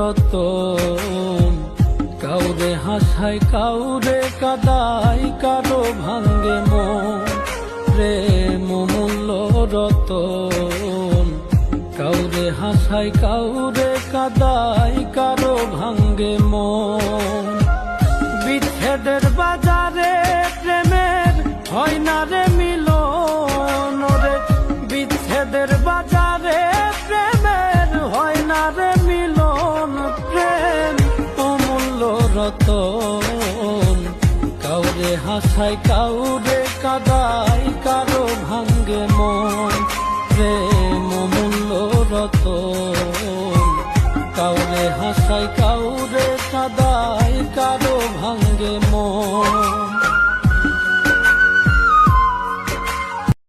রতন, কাউরে হাসায় কাউরে কাদাই, কারো ভাঙ্গে মন। প্রেম অমূল্য রতন, কাউরে হাসায় কাউরে কাদাই, কারো ভাঙ্গে মন। বিচ্ছেদের বাজারে প্রেমের হয় না রে মিলন রে, বিচ্ছেদের বাজারে প্রেমের হয় না রে মিলন। প্রেম অমূল্য রতন, কাউরে হাসায় কাউরে